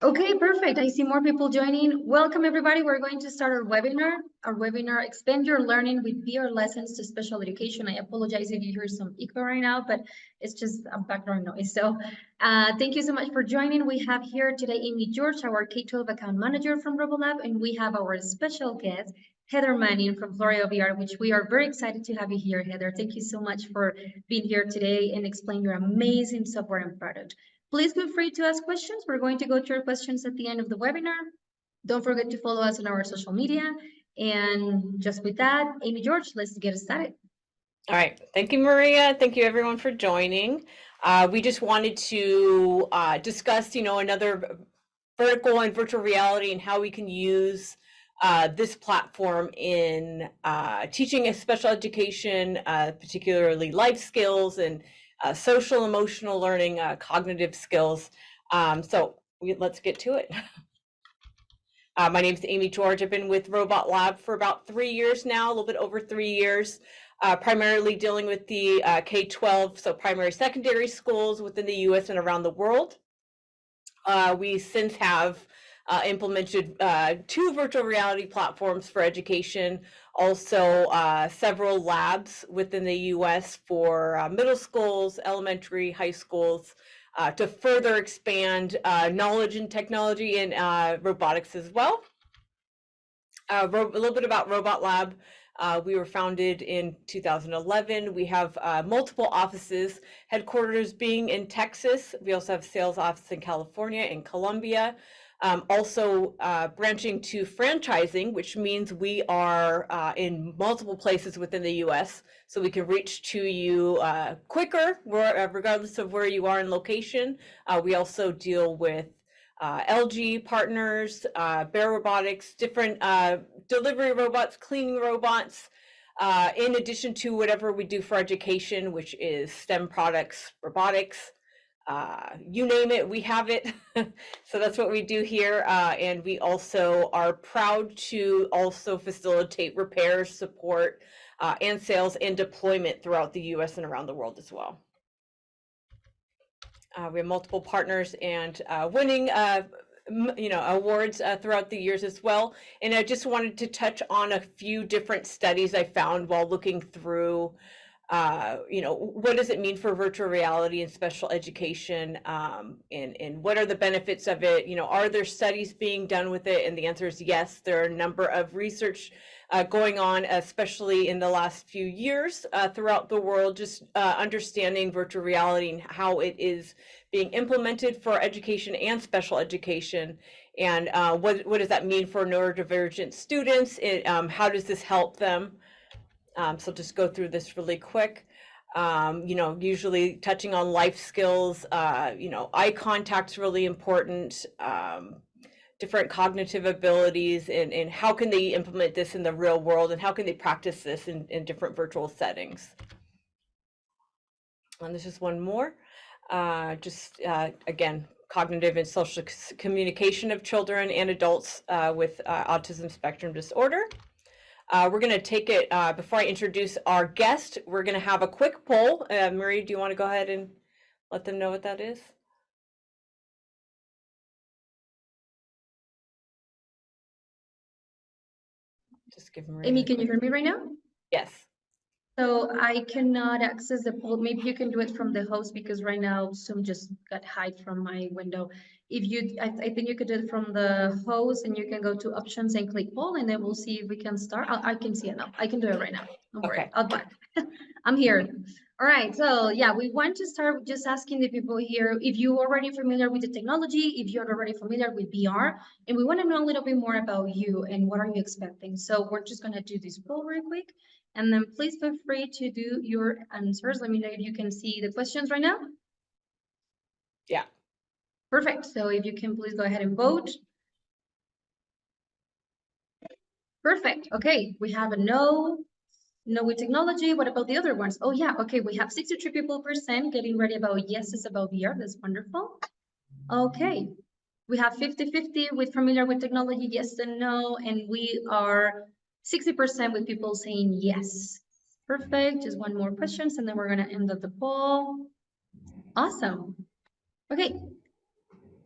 Okay, perfect. I see more people joining. Welcome, everybody. We're going to start our webinar. Expand Your Learning with VR Lessons to Special Education. I apologize if you hear some echo right now, but it's just a background noise. So thank you so much for joining. We have here today Amy George, our K-12 account manager from RoboLab, and we have our special guest, Heather Manning from FloreoVR, which we are very excited to have you here, Heather. Thank you so much for being here today and explain your amazing software and product. Please feel free to ask questions. We're going to go to your questions at the end of the webinar. Don't forget to follow us on our social media. And just with that, Amy George, let's get started. All right. Thank you, Maria. Thank you, everyone, for joining. We just wanted to discuss, another vertical and virtual reality and how we can use this platform in teaching special education, particularly life skills and social emotional learning, cognitive skills. Let's get to it. My name is Amy George. I've been with Robot Lab for about 3 years now, a little bit over 3 years, primarily dealing with the K-12, so primary secondary schools within the US and around the world. We since have implemented 2 virtual reality platforms for education, also several labs within the US for middle schools, elementary, high schools, to further expand knowledge in technology and robotics as well. A little bit about Robot Lab. We were founded in 2011. We have multiple offices, headquarters being in Texas. We also have a sales office in California and Colombia. Also branching to franchising, which means we are in multiple places within the US, so we can reach to you quicker, regardless of where you are in location. We also deal with LG partners, Bear Robotics, different delivery robots, cleaning robots, in addition to whatever we do for education, which is STEM products, robotics, you name it, we have it. So that's what we do here. And we also are proud to also facilitate repairs, support, and sales and deployment throughout the US and around the world as well. We have multiple partners and winning awards throughout the years as well. And I just wanted to touch on a few different studies I found while looking through what does it mean for virtual reality and special education, and what are the benefits of it? Are there studies being done with it? And the answer is yes. There are a number of research going on, especially in the last few years throughout the world, just understanding virtual reality and how it is being implemented for education and special education. And what does that mean for neurodivergent students? How does this help them? So just go through this really quick. Usually touching on life skills, eye contact's really important, different cognitive abilities, and how can they implement this in the real world, and how can they practice this in different virtual settings. And this is one more, again, cognitive and social communication of children and adults with autism spectrum disorder. We're going to take it, before I introduce our guest, we're going to have a quick poll. Marie, do you want to go ahead and let them know what that is? Just give Marie. Amy, can you hear me right now? Yes. So I cannot access the poll. Maybe you can do it from the host, because right now Zoom just got hide from my window. I think you could do it from the host, and you can go to options and click poll, and then we'll see if we can start. I can see it now. I can do it right now. Don't worry. I'll back. I'm here. All right. So yeah, we want to start with just asking the people here if you're already familiar with the technology, if you're already familiar with VR, and we want to know a little bit more about you and what are you expecting. So we're just going to do this poll real quick. And then please feel free to do your answers. Let me know if you can see the questions right now. Yeah. Perfect. So if you can please go ahead and vote. Perfect. Okay, we have a no with technology. What about the other ones? Oh yeah, okay, we have 63% people getting ready about yeses about VR. That's wonderful. Okay, we have 50-50 with familiar with technology, yes and no, and we are 60% with people saying yes. Perfect. Just one more questions, and then we're gonna end up the poll. Awesome. Okay.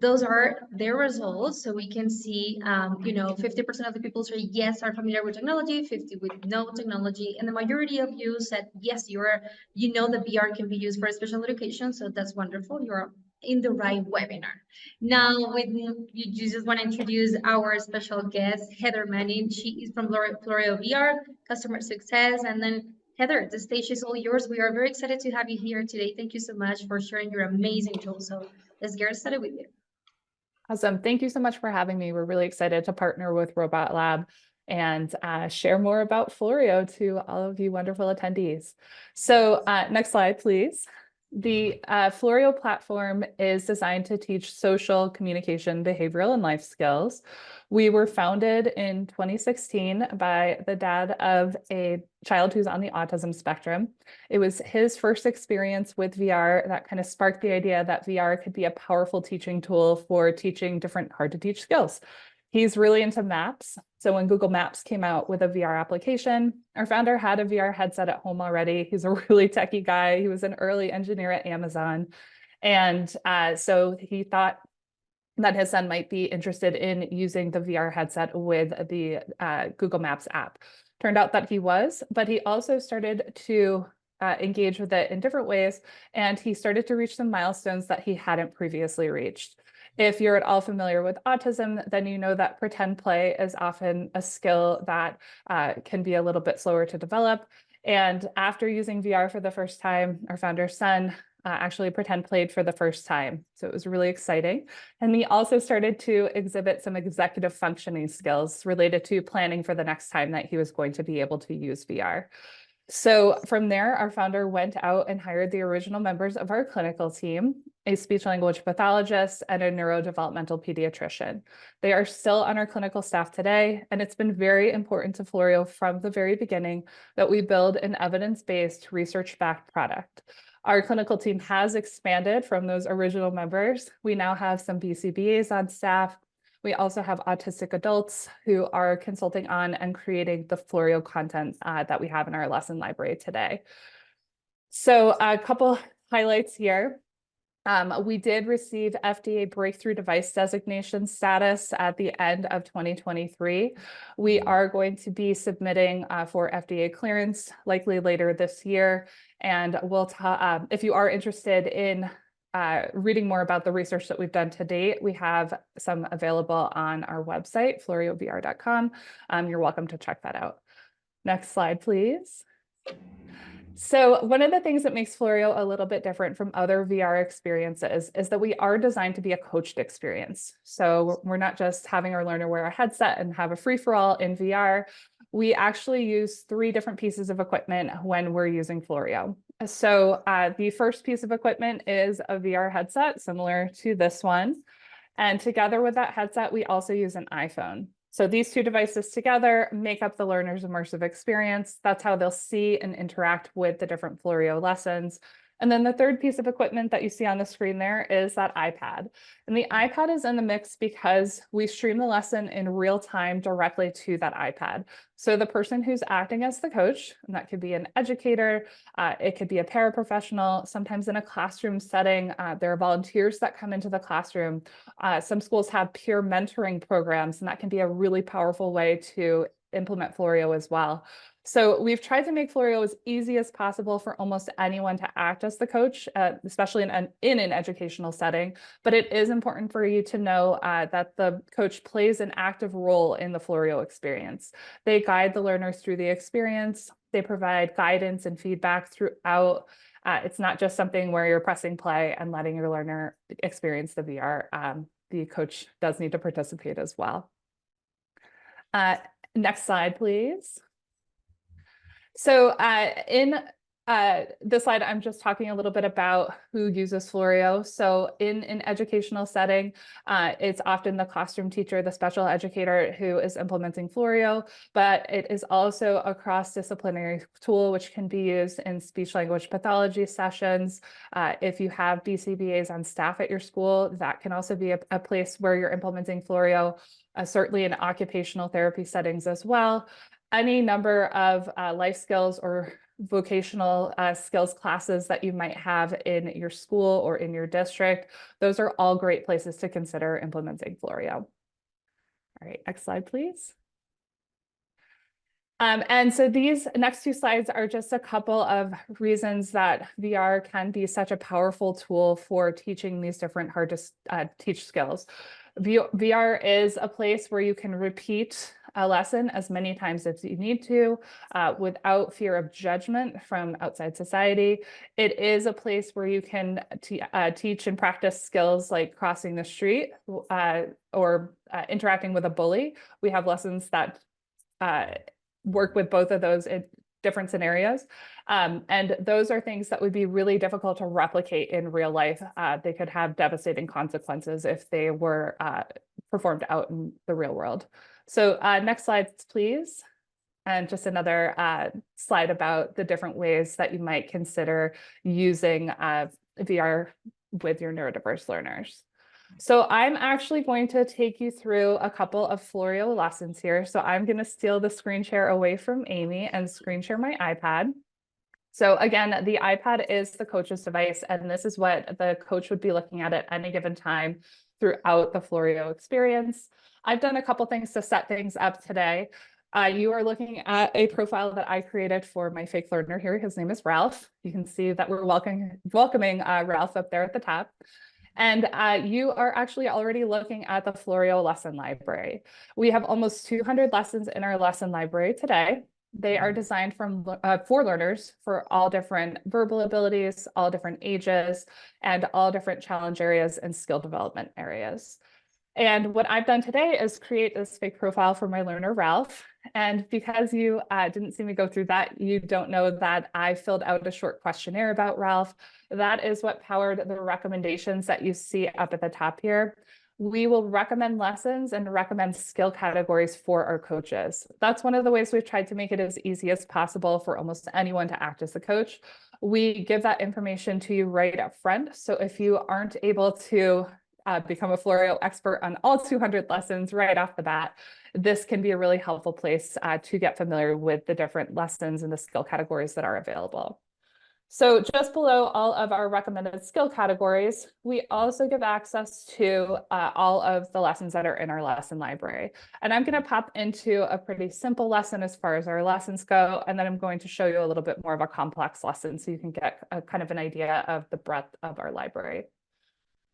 those are their results. So we can see, 50% of the people say yes, are familiar with technology, 50 with no technology. And the majority of you said, yes, the VR can be used for special education. So that's wonderful. You're in the right webinar. Now, you just want to introduce our special guest, Heather Manning. She is from FloreoVR, customer success. And then Heather, the stage is all yours. We are very excited to have you here today. Thank you so much for sharing your amazing tool. So let's get started with you. Awesome. Thank you so much for having me. We're really excited to partner with Robot Lab and share more about Floreo to all of you wonderful attendees. So next slide, please. The Floreo platform is designed to teach social, communication, behavioral, and life skills. We were founded in 2016 by the dad of a child who's on the autism spectrum. It was his first experience with VR that kind of sparked the idea that VR could be a powerful teaching tool for teaching different hard to teach skills. He's really into maps. So when Google Maps came out with a VR application, our founder had a VR headset at home already. He's a really techie guy. He was an early engineer at Amazon. And so he thought that his son might be interested in using the VR headset with the Google Maps app. Turned out that he was, but he also started to engage with it in different ways. And he started to reach some milestones that he hadn't previously reached. If you're at all familiar with autism, then you know that pretend play is often a skill that can be a little bit slower to develop. And after using VR for the first time, our founder's son actually pretend played for the first time. So it was really exciting. And he also started to exhibit some executive functioning skills related to planning for the next time that he was going to be able to use VR. So from there, our founder went out and hired the original members of our clinical team, a speech language pathologist and a neurodevelopmental pediatrician. They are still on our clinical staff today, and it's been very important to Floreo from the very beginning that we build an evidence-based, research-backed product. Our clinical team has expanded from those original members. We now have some BCBAs on staff. We also have autistic adults who are consulting on and creating the Floreo content that we have in our lesson library today. So a couple highlights here. We did receive FDA breakthrough device designation status at the end of 2023. We are going to be submitting for FDA clearance likely later this year. And if you are interested in reading more about the research that we've done to date, we have some available on our website, FloreoVR.com. You're welcome to check that out. Next slide, please. So one of the things that makes Floreo a little bit different from other VR experiences is that we are designed to be a coached experience. So we're not just having our learner wear a headset and have a free-for-all in VR. We actually use 3 different pieces of equipment when we're using Floreo. So the first piece of equipment is a VR headset similar to this one. And together with that headset, we also use an iPhone. So these 2 devices together make up the learner's immersive experience. That's how they'll see and interact with the different Floreo lessons. And then the third piece of equipment that you see on the screen there is that iPad. And the iPad is in the mix because we stream the lesson in real time directly to that iPad. So the person who's acting as the coach, and that could be an educator, it could be a paraprofessional, sometimes in a classroom setting, there are volunteers that come into the classroom. Some schools have peer mentoring programs, and that can be a really powerful way to implement Floreo as well. So we've tried to make Floreo as easy as possible for almost anyone to act as the coach, especially in an educational setting. But it is important for you to know that the coach plays an active role in the Floreo experience. They guide the learners through the experience. They provide guidance and feedback throughout. It's not just something where you're pressing play and letting your learner experience the VR. The coach does need to participate as well. Next slide, please. So in this slide, I'm just talking a little bit about who uses Floreo. So in an educational setting, it's often the classroom teacher, the special educator who is implementing Floreo, but it is also a cross-disciplinary tool which can be used in speech language pathology sessions. If you have BCBAs on staff at your school, that can also be a place where you're implementing Floreo, certainly in occupational therapy settings as well. Any number of life skills or vocational skills classes that you might have in your school or in your district. Those are all great places to consider implementing Floreo. All right, next slide, please. And so these next two slides are just a couple of reasons that VR can be such a powerful tool for teaching these different hard to teach skills. VR is a place where you can repeat a lesson as many times as you need to without fear of judgment from outside society. It is a place where you can teach and practice skills like crossing the street or interacting with a bully. We have lessons that work with both of those in different scenarios. And those are things that would be really difficult to replicate in real life. They could have devastating consequences if they were performed out in the real world. So next slide, please. And just another slide about the different ways that you might consider using VR with your neurodiverse learners. So I'm actually going to take you through a couple of Floreo lessons here. So I'm going to steal the screen share away from Amy and screen share my iPad. So again, the iPad is the coach's device, and this is what the coach would be looking at any given time throughout the Floreo experience. I've done a couple things to set things up today. You are looking at a profile that I created for my fake learner here. His name is Ralph. You can see that we're welcoming Ralph up there at the top. And you are actually already looking at the Floreo lesson library. We have almost 200 lessons in our lesson library today. They are designed for learners for all different verbal abilities, all different ages, and all different challenge areas and skill development areas. And what I've done today is create this fake profile for my learner, Ralph. And because you didn't see me go through that, you don't know that I filled out a short questionnaire about Ralph. That is what powered the recommendations that you see up at the top here. We will recommend lessons and recommend skill categories for our coaches. That's one of the ways we've tried to make it as easy as possible for almost anyone to act as a coach. We give that information to you right up front. So if you aren't able to become a Floreo expert on all 200 lessons right off the bat, this can be a really helpful place to get familiar with the different lessons and the skill categories that are available. So just below all of our recommended skill categories, we also give access to all of the lessons that are in our lesson library. And I'm going to pop into a pretty simple lesson as far as our lessons go, and then I'm going to show you a little bit more of a complex lesson so you can get a kind of an idea of the breadth of our library.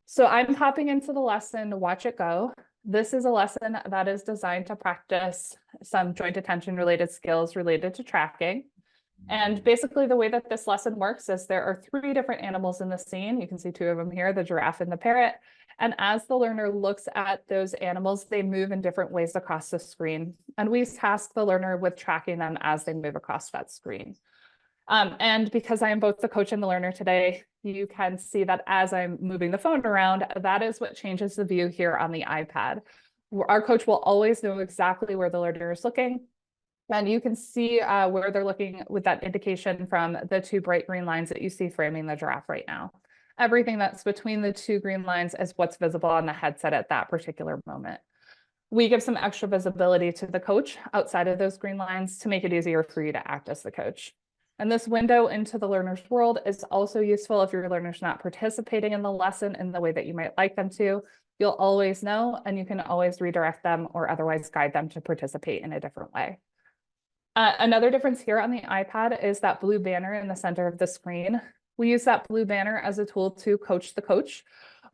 So I'm hopping into the lesson, Watch It Go. This is a lesson that is designed to practice some joint attention related skills related to tracking. And basically the way that this lesson works is there are 3 different animals in the scene. You can see 2 of them here, the giraffe and the parrot. And as the learner looks at those animals, they move in different ways across the screen. And we task the learner with tracking them as they move across that screen. And because I am both the coach and the learner today, you can see that as I'm moving the phone around, that is what changes the view here on the iPad. Our coach will always know exactly where the learner is looking. And you can see where they're looking with that indication from the 2 bright green lines that you see framing the giraffe right now. Everything that's between the 2 green lines is what's visible on the headset at that particular moment. We give some extra visibility to the coach outside of those green lines to make it easier for you to act as the coach. And this window into the learner's world is also useful if your learner's not participating in the lesson in the way that you might like them to. You'll always know, and you can always redirect them or otherwise guide them to participate in a different way. Another difference here on the iPad is that blue banner in the center of the screen. We use that blue banner as a tool to coach the coach.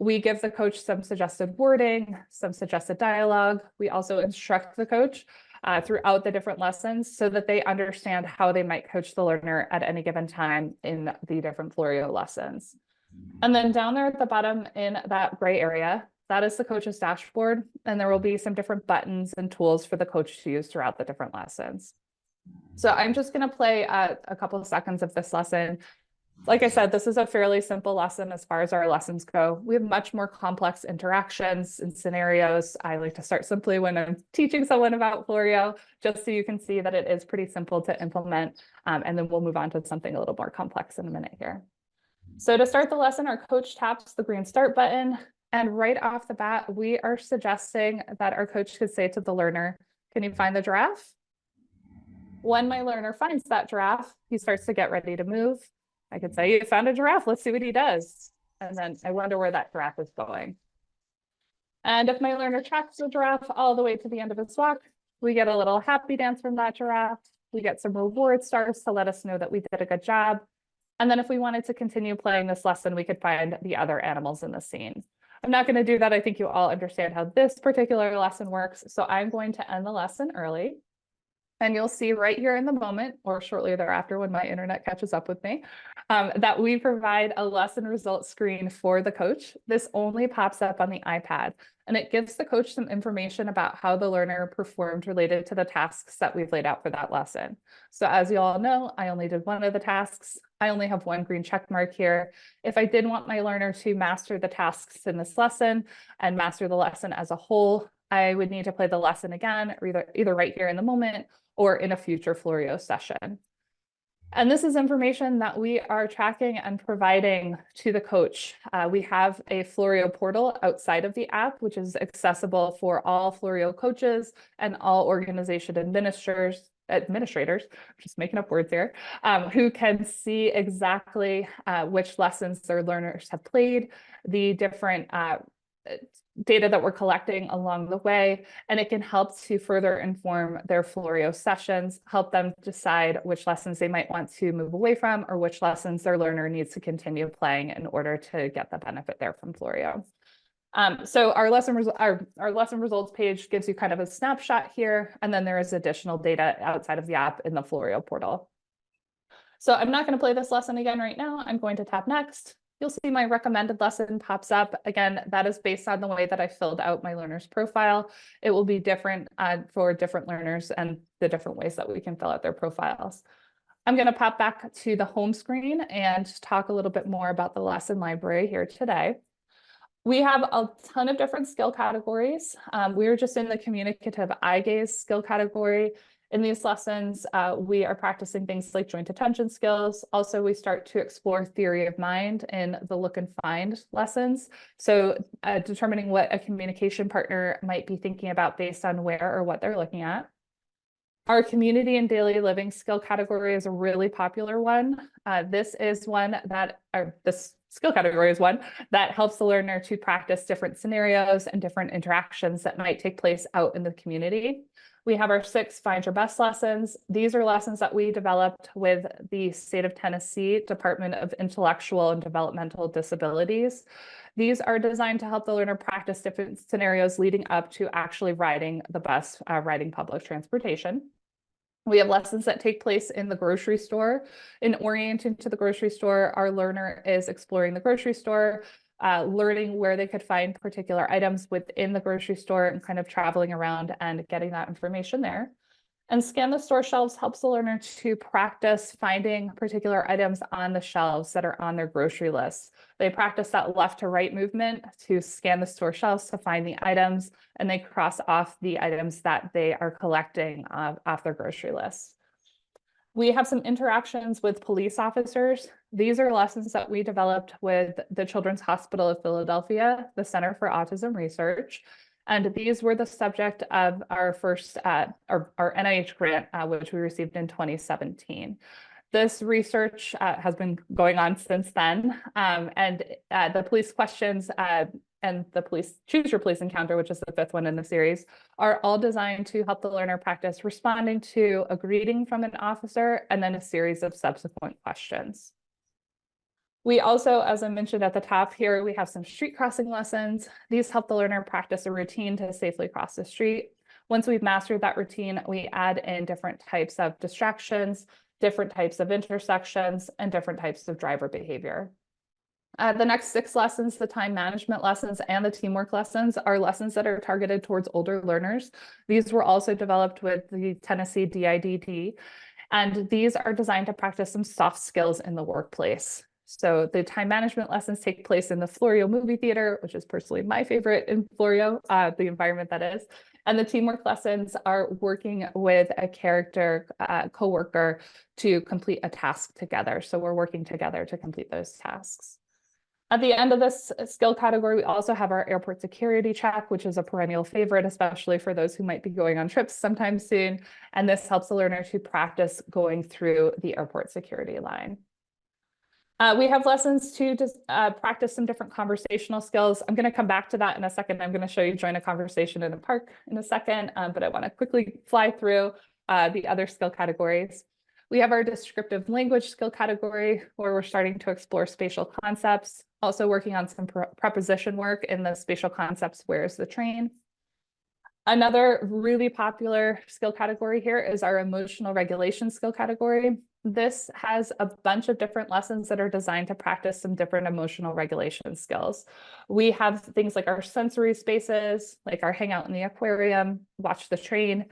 We give the coach some suggested wording, some suggested dialogue. We also instruct the coach throughout the different lessons so that they understand how they might coach the learner at any given time in the different Floreo lessons. And then down there at the bottom in that gray area, that is the coach's dashboard, and there will be some different buttons and tools for the coach to use throughout the different lessons. So I'm just going to play a couple of seconds of this lesson. Like I said, this is a fairly simple lesson as far as our lessons go. We have much more complex interactions and scenarios. I like to start simply when I'm teaching someone about Floreo, just so you can see that it is pretty simple to implement. And then we'll move on to something a little more complex in a minute here. So to start the lesson, our coach taps the green start button. And right off the bat, we are suggesting that our coach could say to the learner, "Can you find the giraffe?" When my learner finds that giraffe, he starts to get ready to move. I could say, you found a giraffe, let's see what he does. And then I wonder where that giraffe is going. And if my learner tracks the giraffe all the way to the end of his walk, we get a little happy dance from that giraffe. We get some reward stars to let us know that we did a good job. And then if we wanted to continue playing this lesson, we could find the other animals in the scene. I'm not going to do that. I think you all understand how this particular lesson works. So I'm going to end the lesson early. And you'll see right here in the moment, or shortly thereafter when my internet catches up with me, that we provide a lesson results screen for the coach. This only pops up on the iPad, and it gives the coach some information about how the learner performed related to the tasks that we've laid out for that lesson. So as you all know, I only did one of the tasks. I only have one green check mark here. If I did want my learner to master the tasks in this lesson and master the lesson as a whole, I would need to play the lesson again, or either right here in the moment or in a future Floreo session. And this is information that we are tracking and providing to the coach. We have a Floreo portal outside of the app, which is accessible for all Floreo coaches and all organization administrators, just making up words here, who can see exactly which lessons their learners have played, the different data that we're collecting along the way, and it can help to further inform their Floreo sessions, help them decide which lessons they might want to move away from or which lessons their learner needs to continue playing in order to get the benefit there from Floreo. So our lesson results page gives you kind of a snapshot here, and then there is additional data outside of the app in the Floreo portal. So I'm not going to play this lesson again right now. I'm going to tap next. You'll see my recommended lesson pops up. Again, that is based on the way that I filled out my learner's profile. It will be different for different learners and the different ways that we can fill out their profiles. I'm going to pop back to the home screen and talk a little bit more about the lesson library here today. We have a ton of different skill categories. We're just in the communicative eye gaze skill category. In these lessons, we are practicing things like joint attention skills. Also, we start to explore theory of mind in the look and find lessons. So determining what a communication partner might be thinking about based on where or what they're looking at. Our community and daily living skill category is a really popular one. This skill category is one that helps the learner to practice different scenarios and different interactions that might take place out in the community. We have our 6 Find Your Best lessons. These are lessons that we developed with the State of Tennessee Department of Intellectual and Developmental Disabilities. These are designed to help the learner practice different scenarios leading up to actually riding the bus, riding public transportation. We have lessons that take place in the grocery store. In orienting to the grocery store, our learner is exploring the grocery store, learning where they could find particular items within the grocery store and kind of traveling around and getting that information there. And Scan the Store Shelves helps the learner to practice finding particular items on the shelves that are on their grocery list. They practice that left to right movement to scan the store shelves to find the items, and they cross off the items that they are collecting off their grocery list. We have some interactions with police officers. These are lessons that we developed with the Children's Hospital of Philadelphia, the Center for Autism Research. And these were the subject of our first, our NIH grant, which we received in 2017. This research has been going on since then. And the police questions and the police Choose Your Police Encounter, which is the 5th one in the series, are all designed to help the learner practice responding to a greeting from an officer and then a series of subsequent questions. We also, as I mentioned at the top here, we have some street crossing lessons. These help the learner practice a routine to safely cross the street. Once we've mastered that routine, we add in different types of distractions, different types of intersections, and different types of driver behavior. The next 6 lessons, the time management lessons and the teamwork lessons, are lessons that are targeted towards older learners. These were also developed with the Tennessee DIDD, and these are designed to practice some soft skills in the workplace. So the time management lessons take place in the Floreo movie theater, which is personally my favorite in Floreo, the environment that is. And the teamwork lessons are working with a character coworker to complete a task together. So we're working together to complete those tasks. At the end of this skill category, we also have our airport security check, which is a perennial favorite, especially for those who might be going on trips sometime soon. And this helps the learner to practice going through the airport security line. We have lessons to practice some different conversational skills. I'm going to come back to that in a second. I'm going to show you join a conversation in a park in a second, but I want to quickly fly through the other skill categories. We have our descriptive language skill category, where we're starting to explore spatial concepts, also working on some preposition work in the spatial concepts, where is the train? Another really popular skill category here is our emotional regulation skill category. This has a bunch of different lessons that are designed to practice some different emotional regulation skills. We have things like our sensory spaces, like our hang out in the aquarium, watch the train.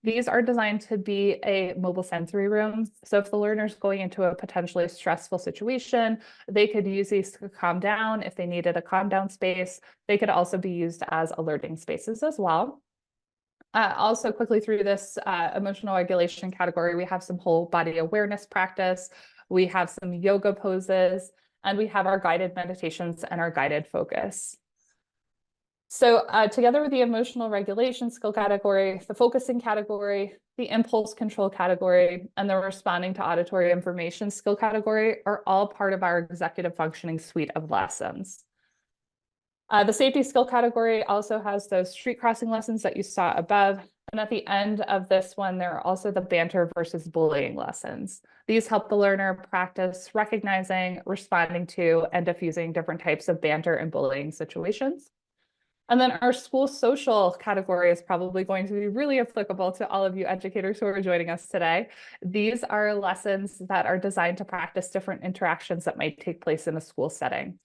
These are designed to be a mobile sensory room. So if the learner's going into a potentially stressful situation, they could use these to calm down. If they needed a calm down space, they could also be used as alerting spaces as well. Also quickly through this emotional regulation category, we have some whole body awareness practice. We have some yoga poses, and we have our guided meditations and our guided focus. So together with the emotional regulation skill category, the focusing category, the impulse control category, and the responding to auditory information skill category are all part of our executive functioning suite of lessons. The safety skill category also has those street crossing lessons that you saw above. And at the end of this one, there are also the banter versus bullying lessons. These help the learner practice recognizing, responding to, and diffusing different types of banter and bullying situations. And then our school social category is probably going to be really applicable to all of you educators who are joining us today. These are lessons that are designed to practice different interactions that might take place in a school setting.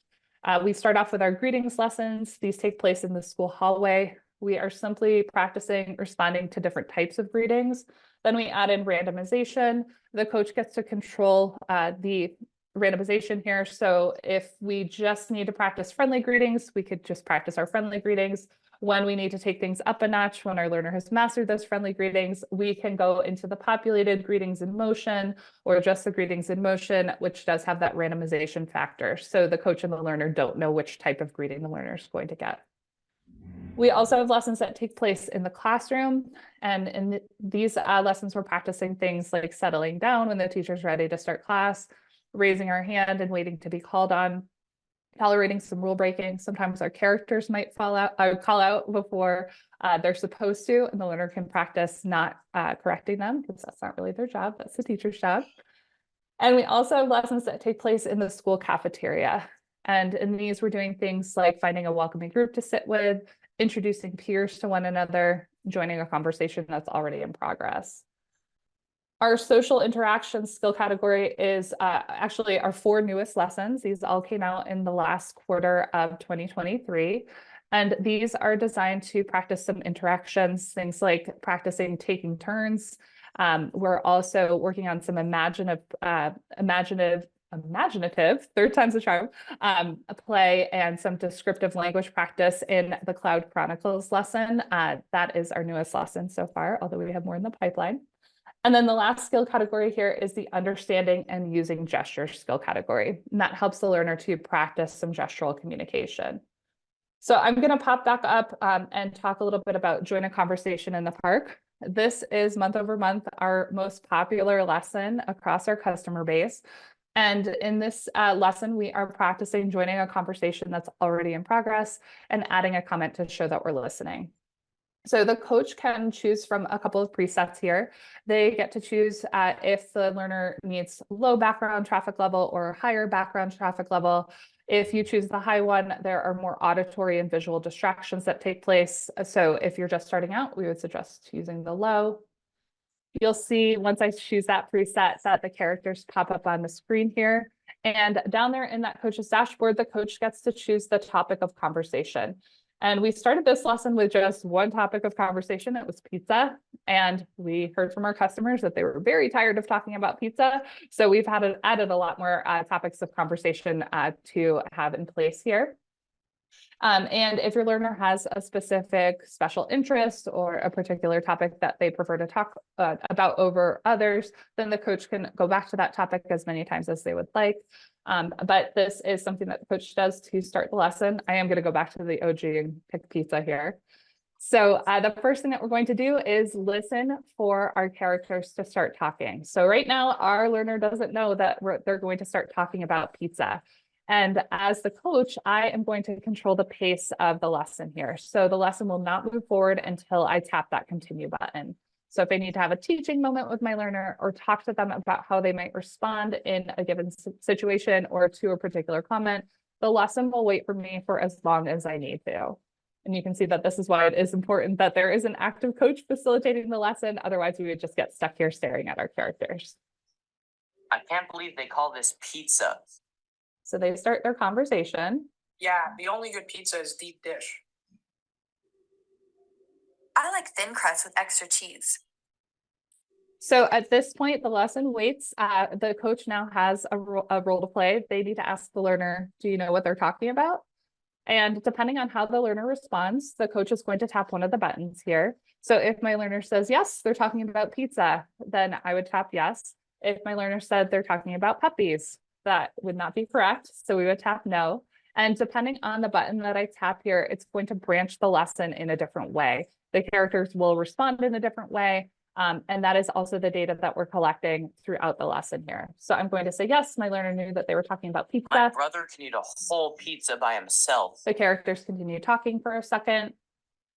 We start off with our greetings lessons. These take place in the school hallway. We are simply practicing responding to different types of greetings. Then we add in randomization. The coach gets to control the randomization here. So if we just need to practice friendly greetings, we could just practice our friendly greetings. When we need to take things up a notch, when our learner has mastered those friendly greetings, we can go into the populated greetings in motion or just the greetings in motion, which does have that randomization factor. So the coach and the learner don't know which type of greeting the learner is going to get. We also have lessons that take place in the classroom. And in these lessons, we're practicing things like settling down when the teacher's ready to start class, raising our hand and waiting to be called on, tolerating some rule breaking. Sometimes our characters might call out before they're supposed to, and the learner can practice not correcting them, because that's not really their job, that's the teacher's job. And we also have lessons that take place in the school cafeteria. And in these, we're doing things like finding a welcoming group to sit with, introducing peers to one another, joining a conversation that's already in progress. Our social interaction skill category is actually our 4 newest lessons. These all came out in the last quarter of 2023. And these are designed to practice some interactions, things like practicing taking turns. We're also working on some imaginative, third time's a charm, play and some descriptive language practice in the Cloud Chronicles lesson. That is our newest lesson so far, although we have more in the pipeline. And then the last skill category here is the understanding and using gesture skill category. And that helps the learner to practice some gestural communication. So I'm going to pop back up and talk a little bit about join a conversation in the park. This is month over month our most popular lesson across our customer base. And in this lesson, we are practicing joining a conversation that's already in progress and adding a comment to show that we're listening. So the coach can choose from a couple of presets here. They get to choose if the learner needs low background traffic level or higher background traffic level. If you choose the high one, there are more auditory and visual distractions that take place. So if you're just starting out, we would suggest using the low. You'll see once I choose that preset that the characters pop up on the screen here. And down there in that coach's dashboard, the coach gets to choose the topic of conversation. And we started this lesson with just one topic of conversation. It was pizza. And we heard from our customers that they were very tired of talking about pizza. So we've added a lot more topics of conversation to have in place here. And if your learner has a specific special interest or a particular topic that they prefer to talk about over others, then the coach can go back to that topic as many times as they would like. But this is something that the coach does to start the lesson. I am going to go back to the OG and pick pizza here. So the first thing that we're going to do is listen for our characters to start talking. So right now, our learner doesn't know that they're going to start talking about pizza. And as the coach, I am going to control the pace of the lesson here. So the lesson will not move forward until I tap that continue button. So if I need to have a teaching moment with my learner or talk to them about how they might respond in a given situation or to a particular comment, the lesson will wait for me for as long as I need to. And you can see that this is why it is important that there is an active coach facilitating the lesson. Otherwise, we would just get stuck here staring at our characters. I can't believe they call this pizza. So they start their conversation. Yeah, the only good pizza is deep dish. I like thin crust with extra cheese. So at this point, the lesson waits. The coach now has a role to play. They need to ask the learner, do you know what they're talking about? And depending on how the learner responds, the coach is going to tap one of the buttons here. So if my learner says, yes, they're talking about pizza, then I would tap yes. If my learner said they're talking about puppies, that would not be correct. So we would tap no. And depending on the button that I tap here, it's going to branch the lesson in a different way. The characters will respond in a different way. And that is also the data that we're collecting throughout the lesson here. So I'm going to say, yes, my learner knew that they were talking about pizza. My brother can eat a whole pizza by himself. The characters continue talking for a second.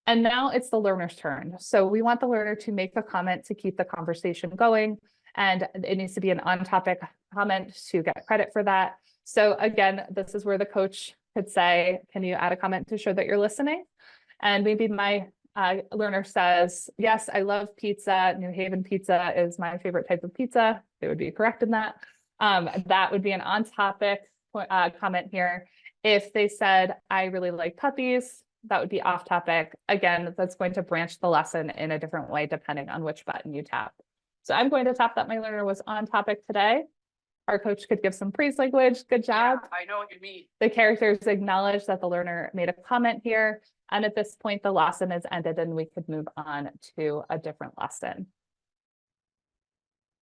And now it's the learner's turn. So we want the learner to make a comment to keep the conversation going. And it needs to be an on-topic comment to get credit for that. So again, this is where the coach could say, can you add a comment to show that you're listening? And maybe my learner says, yes, I love pizza. New Haven pizza is my favorite type of pizza. They would be correct in that. That would be an on-topic comment here. If they said, I really like puppies, that would be off-topic. Again, that's going to branch the lesson in a different way depending on which button you tap. So I'm going to tap that my learner was on topic today. Our coach could give some praise language. Good job. Yeah, I know what you mean. The characters acknowledge that the learner made a comment here. And at this point, the lesson is ended and we could move on to a different lesson.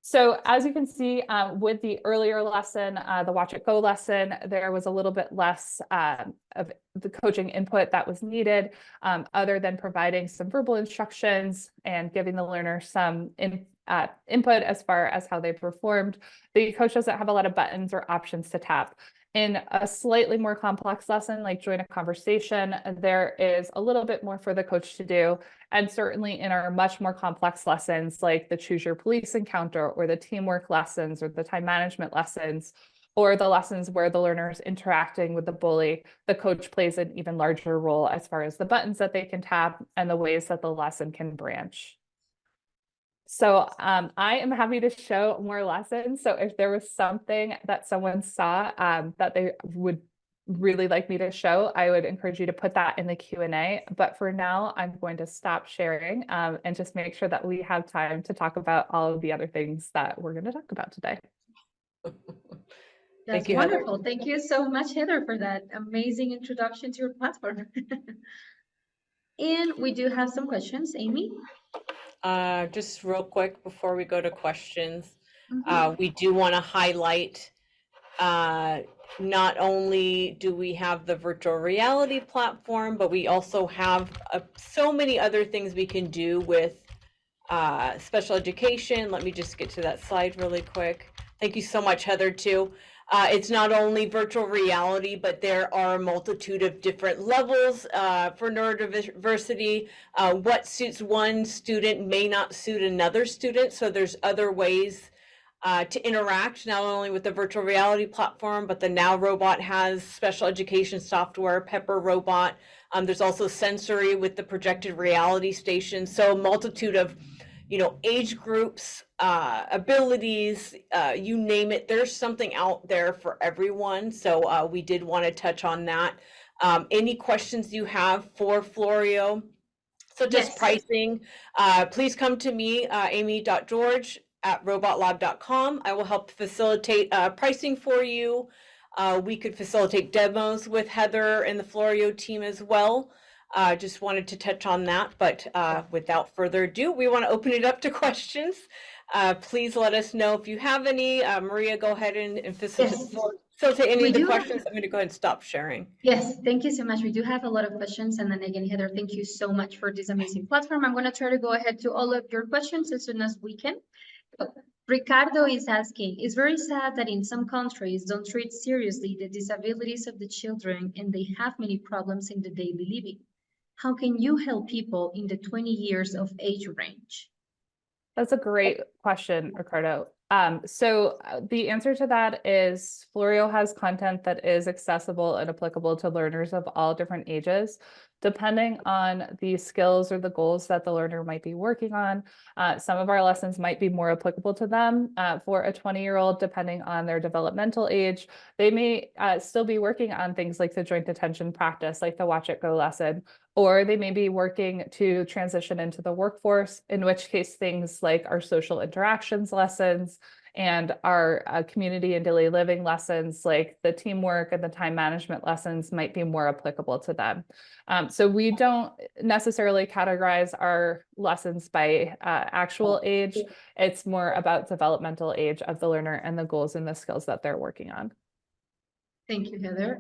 So as you can see with the earlier lesson, the Watch It Go lesson, there was a little bit less of the coaching input that was needed other than providing some verbal instructions and giving the learner some input as far as how they performed. The coach doesn't have a lot of buttons or options to tap. In a slightly more complex lesson, like join a conversation, there is a little bit more for the coach to do. And certainly in our much more complex lessons, like the choose your police encounter or the teamwork lessons or the time management lessons, or the lessons where the learner is interacting with the bully, the coach plays an even larger role as far as the buttons that they can tap and the ways that the lesson can branch. So I am happy to show more lessons. So if there was something that someone saw that they would really like me to show, I would encourage you to put that in the Q&A. But for now, I'm going to stop sharing and just make sure that we have time to talk about all of the other things that we're going to talk about today. That's wonderful. Thank you so much, Heather, for that amazing introduction to your platform. And we do have some questions. Amy? Just real quick before we go to questions, Mhm. we do want to highlight not only do we have the virtual reality platform, but we also have so many other things we can do with special education. Let me just get to that slide really quick. Thank you so much, Heather, too. It's not only virtual reality, but there are a multitude of different levels for neurodiversity. What suits one student may not suit another student. So there's other ways to interact, not only with the virtual reality platform, but the Now Robot has special education software, Pepper Robot. There's also sensory with the projected reality station. So a multitude of age groups, abilities, you name it, there's something out there for everyone. So we did want to touch on that. Any questions you have for Floreo, such as pricing, please come to me, amy.george@robotlab.com. I will help facilitate pricing for you. We could facilitate demos with Heather and the Floreo team as well. Just wanted to touch on that, but without further ado, we want to open it up to questions. Please let us know if you have any. Maria, go ahead and facilitate any of the questions. I'm going to go ahead and stop sharing. Yes, thank you so much. We do have a lot of questions. And then again, Heather, thank you so much for this amazing platform. I'm going to try to go ahead to all of your questions as soon as we can. Ricardo is asking, it's very sad that in some countries don't treat seriously the disabilities of the children and they have many problems in the daily living. How can you help people in the 20 years of age range? That's a great question, Ricardo. So the answer to that is Floreo has content that is accessible and applicable to learners of all different ages, depending on the skills or the goals that the learner might be working on. Some of our lessons might be more applicable to them. For a 20-year-old, depending on their developmental age, they may still be working on things like the joint attention practice, like the Watch It Go lesson, or they may be working to transition into the workforce, in which case things like our social interactions lessons and our community and daily living lessons, like the teamwork and the time management lessons, might be more applicable to them. So we don't necessarily categorize our lessons by actual age. It's more about developmental age of the learner and the goals and the skills that they're working on. Thank you, Heather.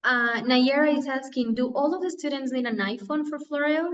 Nayara is asking, do all of the students need an iPhone for Floreo?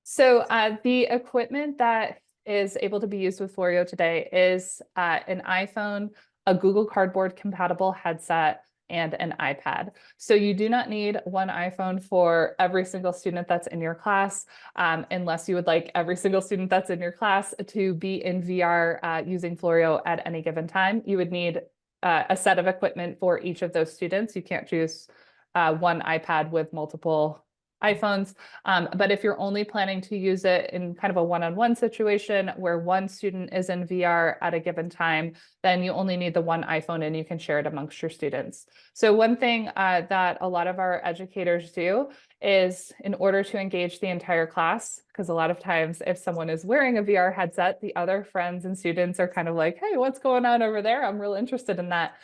So the equipment that is able to be used with Floreo today is an iPhone, a Google Cardboard compatible headset, and an iPad. So you do not need one iPhone for every single student that's in your class, unless you would like every single student that's in your class to be in VR using Floreo at any given time. You would need a set of equipment for each of those students. You can't choose one iPad with multiple iPhones. But if you're only planning to use it in kind of a one-on-one situation where one student is in VR at a given time, then you only need the one iPhone and you can share it amongst your students. So one thing that a lot of our educators do is, in order to engage the entire class, because a lot of times if someone is wearing a VR headset, the other friends and students are kind of like, hey, what's going on over there? I'm real interested in that.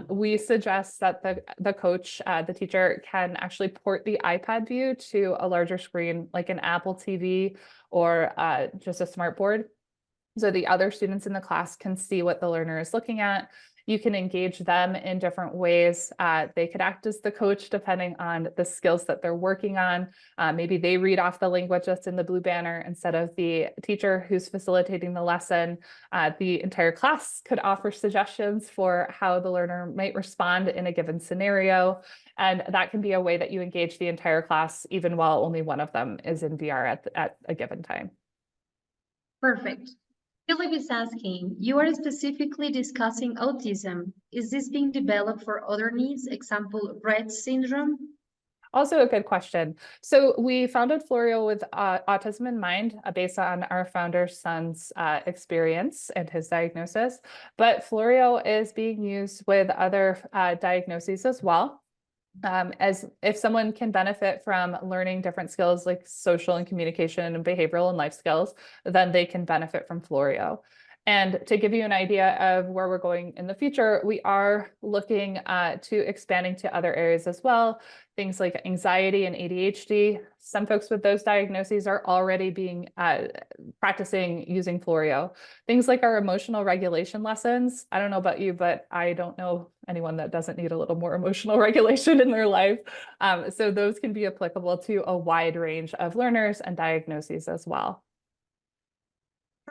We suggest that the coach, the teacher, can actually port the iPad view to a larger screen, like an Apple TV or just a smart board, so the other students in the class can see what the learner is looking at. You can engage them in different ways. They could act as the coach depending on the skills that they're working on. Maybe they read off the language that's in the blue banner instead of the teacher who's facilitating the lesson. The entire class could offer suggestions for how the learner might respond in a given scenario. And that can be a way that you engage the entire class, even while only one of them is in VR at a given time. Perfect. Philip is asking, you are specifically discussing autism. Is this being developed for other needs, example, Rett syndrome? Also a good question. So we founded Floreo with autism in mind, based on our founder's son's experience and his diagnosis. But Floreo is being used with other diagnoses as well. As if someone can benefit from learning different skills like social and communication and behavioral and life skills, then they can benefit from Floreo. And to give you an idea of where we're going in the future, we are looking to expanding to other areas as well. Things like anxiety and ADHD. Some folks with those diagnoses are already being practicing using Floreo. Things like our emotional regulation lessons. I don't know about you, but I don't know anyone that doesn't need a little more emotional regulation in their life. So those can be applicable to a wide range of learners and diagnoses as well.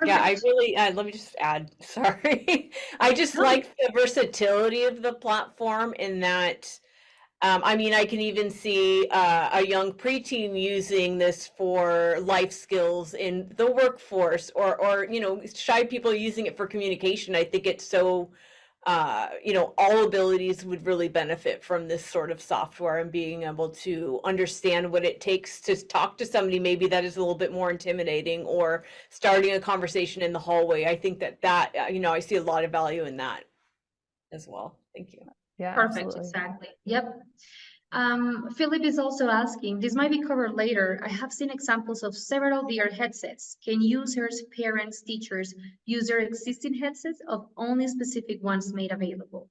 Yeah, I really, let me just add, sorry. I just like the versatility of the platform in that, I mean, I can even see a young preteen using this for life skills in the workforce, or you know, shy people using it for communication. I think it's so, you know, all abilities would really benefit from this sort of software and being able to understand what it takes to talk to somebody maybe that is a little bit more intimidating, or starting a conversation in the hallway. I think that you know, I see a lot of value in that as well. Thank you. Yeah, Perfect, absolutely. exactly. Yep. Philip is also asking, this might be covered later. I have seen examples of several VR headsets. Can users, parents, teachers use their existing headsets of only specific ones made available?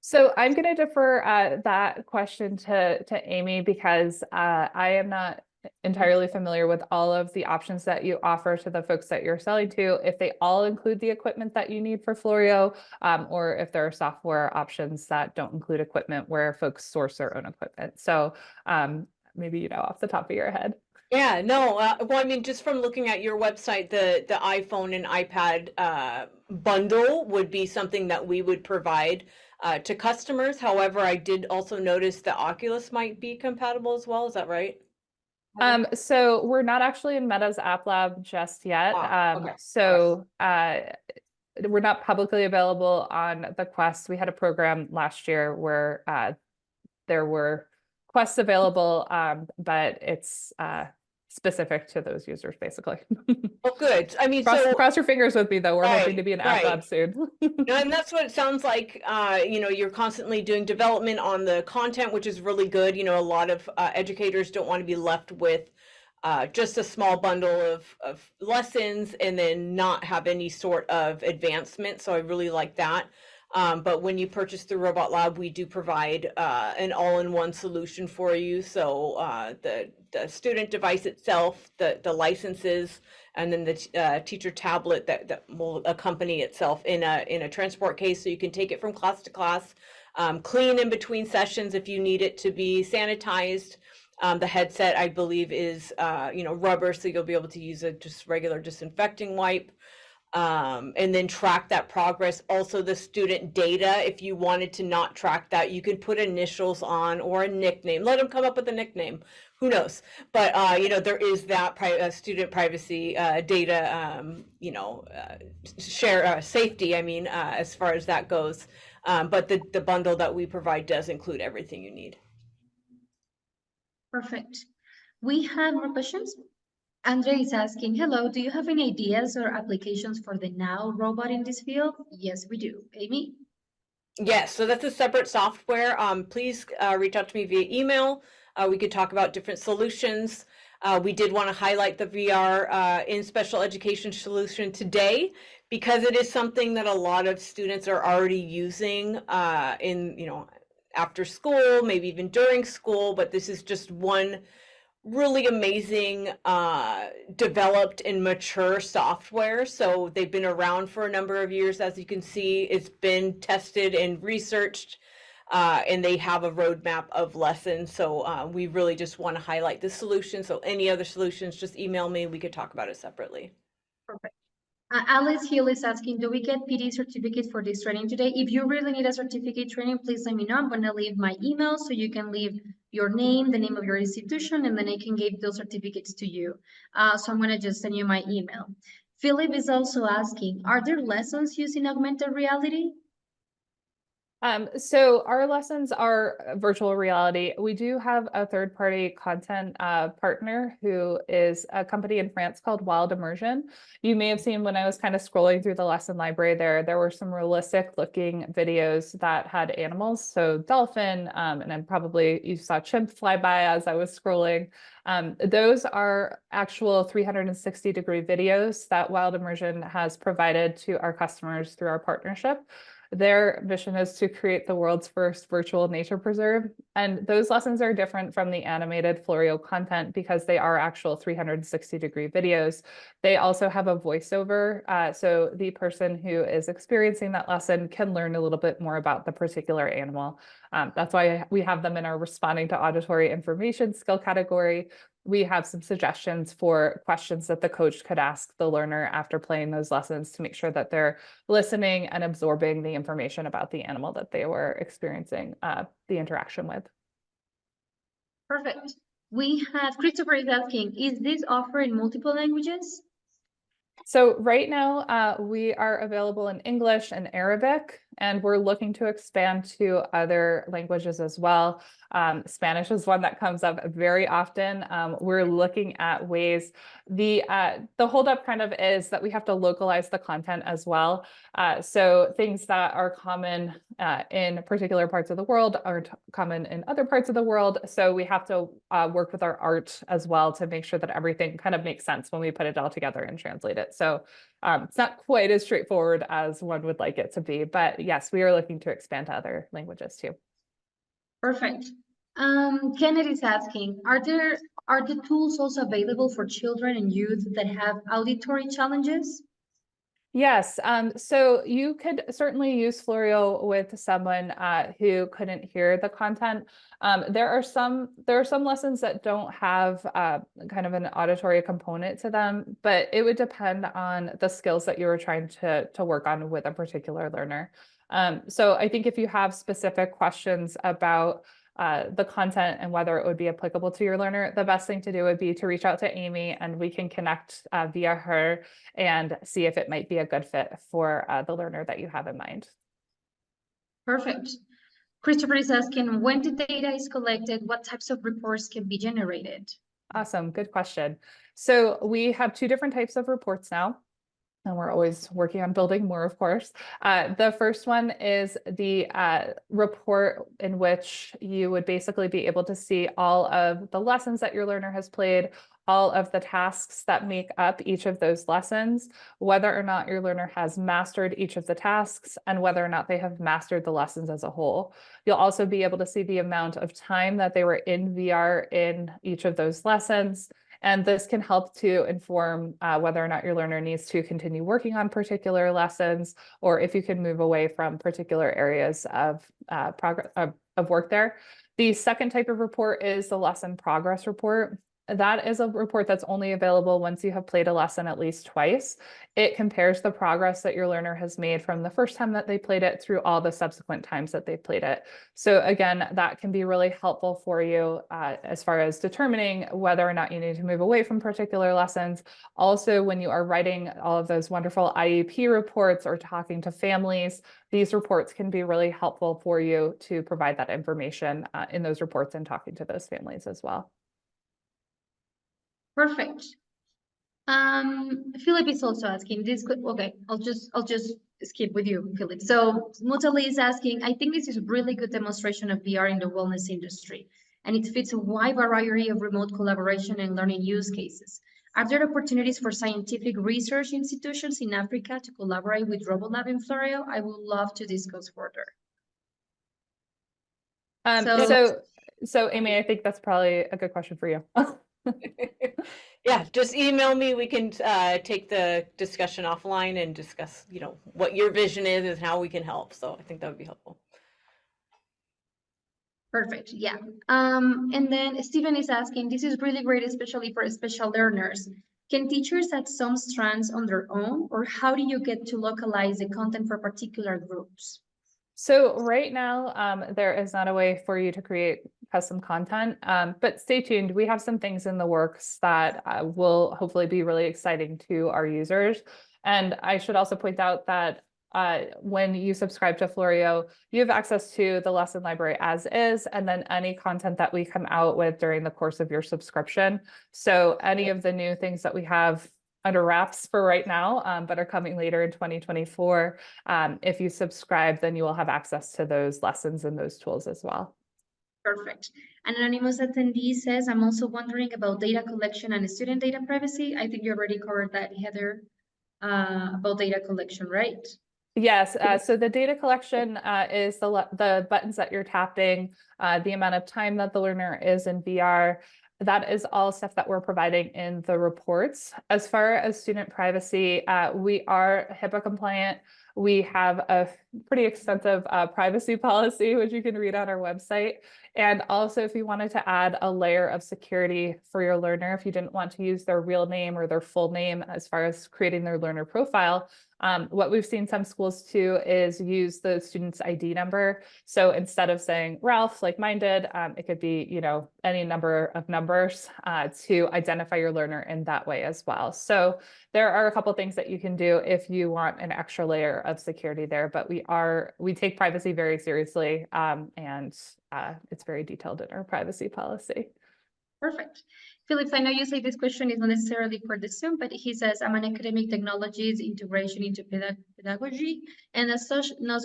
So I'm going to defer that question to Amy because I am not entirely familiar with all of the options that you offer to the folks that you're selling to, if they all include the equipment that you need for Floreo, or if there are software options that don't include equipment where folks source their own equipment. So maybe you know off the top of your head. Yeah, no, well, I mean, just from looking at your website, the iPhone and iPad bundle would be something that we would provide to customers. However, I did also notice the Oculus might be compatible as well. Is that right? So we're not actually in Meta's App Lab just yet. Okay. So we're not publicly available on the Quest. We had a program last year where there were Quests available, but it's specific to those users, basically. Oh, good. I mean, Cross your fingers with me, though. We're hoping to be an App right. Lab soon. No, and that's what it sounds like. You're constantly doing development on the content, which is really good. A lot of educators don't want to be left with just a small bundle of lessons and then not have any sort of advancement. So I really like that. But when you purchase through Robot Lab, we do provide an all-in-one solution for you. So the student device itself, the licenses, and then the teacher tablet that will accompany itself in a transport case, so you can take it from class to class, clean in between sessions if you need it to be sanitized. The headset, I believe, is rubber, so you'll be able to use a just regular disinfecting wipe. And then track that progress. Also, the student data, if you wanted to not track that, you can put initials on or a nickname. Let them come up with a nickname. Who knows? But there is that student privacy data, share safety. I mean, as far as that goes. But the bundle that we provide does include everything you need. Perfect. We have more questions. Andre is asking, hello, do you have any ideas or applications for the Now robot in this field? Yes, we do. Amy? Yes, so that's a separate software. Please reach out to me via email. We could talk about different solutions. We did want to highlight the VR in special education solution today because it is something that a lot of students are already using after school, maybe even during school, but this is just one really amazing developed and mature software. So they've been around for a number of years. As you can see, it's been tested and researched, and they have a roadmap of lessons. So we really just want to highlight this solution. So any other solutions, just email me. We could talk about it separately. Perfect. Alice Hill is asking, do we get PD certificate for this training today? If you really need a certificate training, please let me know. I'm going to leave my email so you can leave your name, the name of your institution, and then I can give those certificates to you. So I'm going to just send you my email. Philip is also asking, are there lessons using augmented reality? So our lessons are virtual reality. We do have a third-party content partner who is a company in France called Wild Immersion. You may have seen when I was kind of scrolling through the lesson library there were some realistic looking videos that had animals. So dolphin, and then probably you saw chimp fly by as I was scrolling. Those are actual 360-degree videos that Wild Immersion has provided to our customers through our partnership. Their mission is to create the world's first virtual nature preserve. And those lessons are different from the animated Floreo content because they are actual 360-degree videos. They also have a voiceover. So the person who is experiencing that lesson can learn a little bit more about the particular animal. That's why we have them in our responding to auditory information skill category. We have some suggestions for questions that the coach could ask the learner after playing those lessons to make sure that they're listening and absorbing the information about the animal that they were experiencing the interaction with. Perfect. We have Christopher is asking, is this offered in multiple languages? So right now we are available in English and Arabic, and we're looking to expand to other languages as well. Spanish is one that comes up very often. We're looking at ways. The holdup kind of is that we have to localize the content as well. So things that are common in particular parts of the world aren't common in other parts of the world. So we have to work with our art as well to make sure that everything kind of makes sense when we put it all together and translate it. it. So it's not quite as straightforward as one would like it to be, but yes, we are looking to expand to other languages too. Perfect. Kennedy is asking, are the tools also available for children and youth that have auditory challenges? Yes, so you could certainly use Floreo with someone who couldn't hear the content. There are some lessons that don't have kind of an auditory component to them, but it would depend on the skills that you were trying to work on with a particular learner. So I think if you have specific questions about the content and whether it would be applicable to your learner, the best thing to do would be to reach out to Amy and we can connect via her and see if it might be a good fit for the learner that you have in mind. Perfect. Christopher is asking, when the data is collected, what types of reports can be generated? Awesome, good question. So we have two different types of reports now. And we're always working on building more, of course. The first one is the report in which you would basically be able to see all of the lessons that your learner has played, all of the tasks that make up each of those lessons, whether or not your learner has mastered each of the tasks, and whether or not they have mastered the lessons as a whole. You'll also be able to see the amount of time that they were in VR in each of those lessons. And this can help to inform whether or not your learner needs to continue working on particular lessons, or if you can move away from particular areas of work there. The second type of report is the lesson progress report. That is a report that's only available once you have played a lesson at least twice. It compares the progress that your learner has made from the first time that they played it through all the subsequent times that they played it. So again, that can be really helpful for you as far as determining whether or not you need to move away from particular lessons. Also, when you are writing all of those wonderful IEP reports or talking to families, these reports can be really helpful for you to provide that information in those reports and talking to those families as well. Perfect. Philip is also asking this. Okay, I'll just skip with you, Philip. So Mutali is asking, I think this is a really good demonstration of VR in the wellness industry, and it fits a wide variety of remote collaboration and learning use cases. Are there opportunities for scientific research institutions in Africa to collaborate with RoboLab in Floreo? I would love to discuss further. So Amy, I think that's probably a good question for you. Yeah, just email me. We can take the discussion offline and discuss, you know, what your vision is and how we can help. So I think that would be helpful. Perfect. Yeah. And then Stephen is asking, this is really great, especially for special learners. Can teachers add some strands on their own, or how do you get to localize the content for particular groups? So right now, there is not a way for you to create custom content, but stay tuned. We have some things in the works that will hopefully be really exciting to our users. And I should also point out that when you subscribe to Floreo, you have access to the lesson library as is, and then any content that we come out with during the course of your subscription. So any of the new things that we have under wraps for right now, but are coming later in 2024. If you subscribe, then you will have access to those lessons and those tools as well. Perfect. An anonymous attendee says, I'm also wondering about data collection and student data privacy. I think you already covered that, Heather, about data collection, right? Yes, so the data collection is the buttons that you're tapping, the amount of time that the learner is in VR. That is all stuff that we're providing in the reports. As far as student privacy, we are HIPAA compliant. We have a pretty extensive privacy policy, which you can read on our website. And also, if you wanted to add a layer of security for your learner, if you didn't want to use their real name or their full name as far as creating their learner profile, what we've seen some schools do is use the student's ID number. So instead of saying Ralph, like mine did, it could be, you know, any number of numbers to identify your learner in that way as well. So there are a couple things that you can do if you want an extra layer of security there, but we take privacy very seriously, and it's very detailed in our privacy policy. Perfect. Phillips, I know you say this question is not necessarily for the Zoom, but he says, I'm an academic technologies integration into pedagogy, and as such, not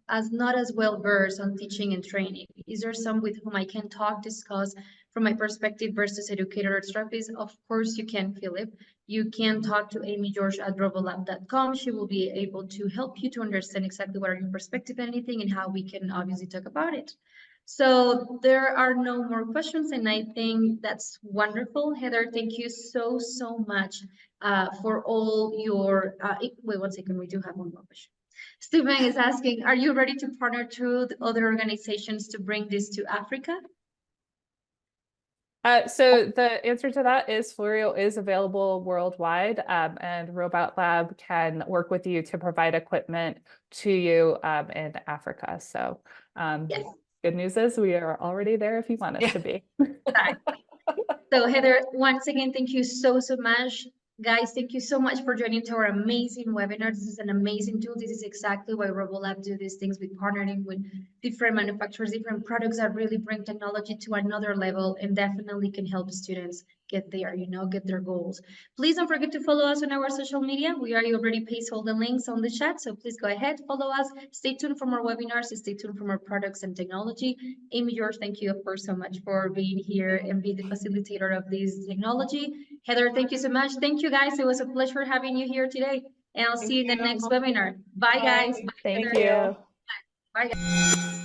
as well versed on teaching and training. Is there some with whom I can talk, discuss from my perspective versus educator strategies? Of course you can, Philip. You can talk to Amy George at robolab.com. She will be able to help you to understand exactly what are your perspective and anything and how we can obviously talk about it. So there are no more questions, and I think that's wonderful. Heather, thank you so, so much for all your, wait 1 second, we do have one more question. Stephen is asking, are you ready to partner through the other organizations to bring this to Africa? So the answer to that is Floreo is available worldwide, and Robot Lab can work with you to provide equipment to you in Africa. So Yes. good news is we are already there if you want us to be. So Heather, once again, thank you so, so much. Guys, thank you so much for joining to our amazing webinar. This is an amazing tool. This is exactly why RoboLab do these things with partnering with different manufacturers, different products that really bring technology to another level and definitely can help students get there, get their goals. Please don't forget to follow us on our social media. We already pasted all the links on the chat, so please go ahead, follow us. Stay tuned for more webinars, stay tuned for more products and technology. Amy George, thank you, of course, so much for being here and being the facilitator of this technology. Heather, thank you so much. Thank you, guys. It was a pleasure having you here today, and I'll see you in the next webinar. Bye, guys. Bye, Thank Heather. you. Bye, guys.